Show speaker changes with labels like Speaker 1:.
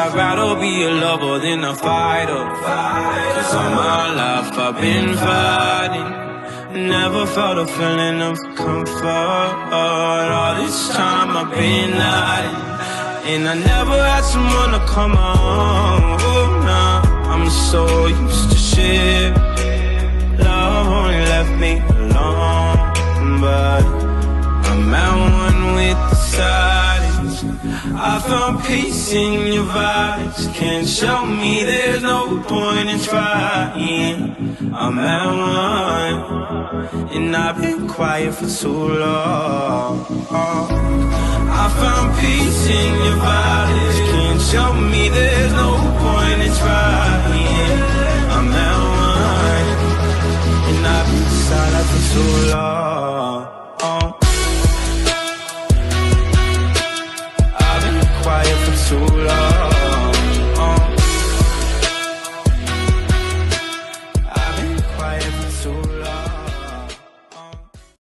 Speaker 1: I'd rather be a lover than a fighter. Cause all my life I've been fighting, never felt a feeling of comfort. All this time I've been hiding, and I never had someone to come on. Oh, nah, I'm so used to shit. Love only left me alone, but I'm at one with the silence. I found peace in your vibes. Can't show me there's no point in trying. I'm at one, and I've been quiet for too long. I found peace in your vibes. Can't show me there's no point in trying. I'm at one, and I've been silent for too long. I've been quiet for too long.